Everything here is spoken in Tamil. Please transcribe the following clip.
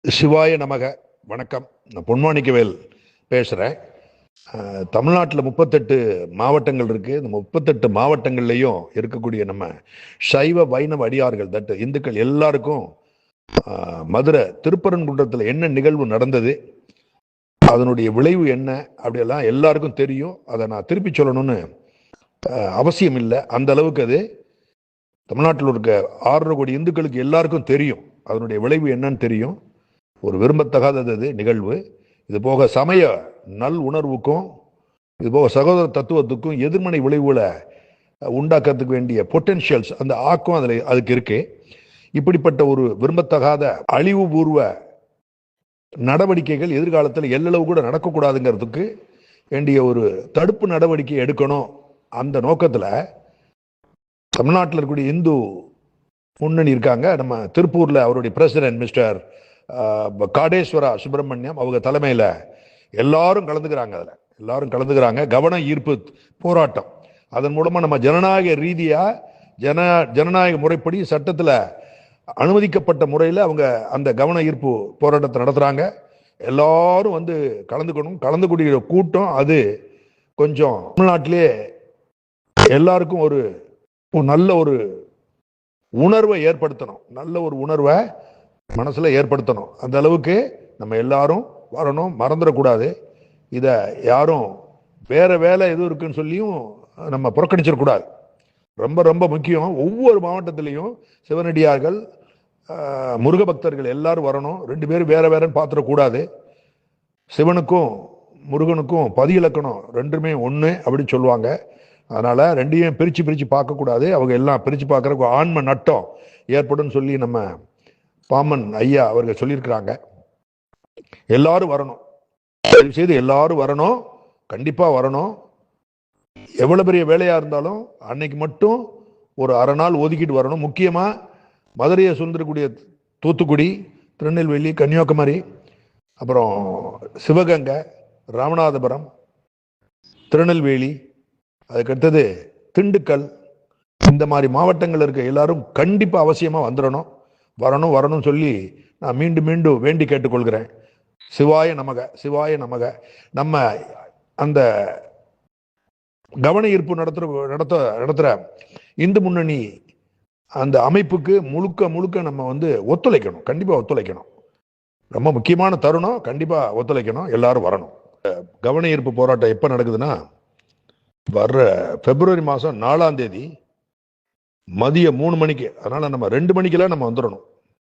சிவாய நமக. வணக்கம். நான் பொன்மாணிக்கவேல் பேசுகிறேன். தமிழ்நாட்டில் 38 மாவட்டங்கள் இருக்குது. இந்த 38 மாவட்டங்கள்லையும் இருக்கக்கூடிய நம்ம சைவ வைணவ அடியார்கள் இந்துக்கள் எல்லாருக்கும் மதுரை திருப்பரங்குன்றத்தில் என்ன நிகழ்வு நடந்தது, அதனுடைய விளைவு என்ன, அப்படியெல்லாம் எல்லாருக்கும் தெரியும். அதை நான் திருப்பி சொல்லணும்னு அவசியம் இல்லை. அந்த அளவுக்கு அது தமிழ்நாட்டில் இருக்க 6.5 கோடி இந்துக்களுக்கு எல்லாருக்கும் தெரியும். அதனுடைய விளைவு என்னன்னு தெரியும். ஒரு விரும்பத்தகாதது நிகழ்வு. இது போக சமய நல் உணர்வுக்கும் இது போக சகோதர தத்துவத்துக்கும் எதிர்மனை விளைவுகளை உண்டாக்குறதுக்கு வேண்டிய பொட்டென்ஷியல்ஸ், அந்த ஆக்கம் அதுக்கு இருக்கு. இப்படிப்பட்ட ஒரு விரும்பத்தகாத அழிவுபூர்வ நடவடிக்கைகள் எதிர்காலத்தில் எல்லளவு கூட நடக்கக்கூடாதுங்கிறதுக்கு வேண்டிய ஒரு தடுப்பு நடவடிக்கை எடுக்கணும். அந்த நோக்கத்தில் தமிழ்நாட்டில் இருக்கக்கூடிய இந்து முன்னணி இருக்காங்க. நம்ம திருப்பூர்ல அவருடைய பிரசிடென்ட் மிஸ்டர் காடேஸ்வரா சுப்பிரமணியம் அவங்க தலைமையில் எல்லாரும் கலந்துக்கிறாங்க. கவன ஈர்ப்பு போராட்டம், அதன் மூலமா நம்ம ஜனநாயக ரீதியா ஜனநாயக முறைப்படி சட்டத்தில் அனுமதிக்கப்பட்ட முறையில் அவங்க அந்த கவன ஈர்ப்பு போராட்டத்தை நடத்துறாங்க. எல்லாரும் வந்து கலந்துக்கூடிய கூட்டம் அது கொஞ்சம் தமிழ்நாட்டிலே எல்லாருக்கும் ஒரு நல்ல ஒரு உணர்வை ஏற்படுத்தணும், நல்ல ஒரு உணர்வை மனசுல ஏற்படுத்தணும். அந்த அளவுக்கு நம்ம எல்லாரும் வரணும், மறந்துடக்கூடாது. இதை யாரும் வேற வேலை எதுவும் இருக்குன்னு சொல்லியும் நம்ம புறக்கணிச்சிடக்கூடாது. ரொம்ப ரொம்ப முக்கியம். ஒவ்வொரு மாவட்டத்திலையும் சிவனடியார்கள், முருக பக்தர்கள் எல்லாரும் வரணும். 2 பேரும் வேற வேறன்னு பார்த்துடக்கூடாது. சிவனுக்கும் முருகனுக்கும் 10 இலக்கணம் 2மே ஒன்று அப்படின்னு சொல்லுவாங்க. அதனால 2ஐயும் பிரிச்சு பார்க்கக்கூடாது. அவங்க எல்லாம் பிரிச்சு பார்க்கறதுக்கு ஆன்ம நட்டம் ஏற்படும் சொல்லி நம்ம பாமன் ஐயா அவர்கள் சொல்லியிருக்கிறாங்க. எல்லாரும் வரணும், செய்து எல்லாரும் வரணும், கண்டிப்பா வரணும். எவ்வளவு பெரிய வேலையா இருந்தாலும் அன்னைக்கு மட்டும் ஒரு அரை நாள் ஒதுக்கிட்டு வரணும். முக்கியமா மதுரையை சூழ்ந்திருக்கக்கூடிய தூத்துக்குடி, திருநெல்வேலி, கன்னியாகுமரி, அப்புறம் சிவகங்கை, ராமநாதபுரம், திருநெல்வேலி, அதுக்கடுத்தது திண்டுக்கல், இந்த மாதிரி மாவட்டங்கள் இருக்க எல்லாரும் கண்டிப்பா அவசியமா வந்துடணும். வரணும் சொல்லி நான் மீண்டும் வேண்டி கேட்டுக்கொள்கிறேன். சிவாய நமக. நம்ம அந்த கவன ஈர்ப்பு நடத்துற இந்து முன்னணி அந்த அமைப்புக்கு முழுக்க நம்ம வந்து ஒத்துழைக்கணும், கண்டிப்பா ஒத்துழைக்கணும். ரொம்ப முக்கியமான தருணம், கண்டிப்பா ஒத்துழைக்கணும், எல்லாரும் வரணும். கவன ஈர்ப்பு போராட்டம் எப்ப நடக்குதுன்னா வர்ற பிப்ரவரி மாதம் 4ஆம் தேதி மதியம் 3 மணிக்கு. அதனால நம்ம 2 மணிக்கெல்லாம் நம்ம வந்துடணும்.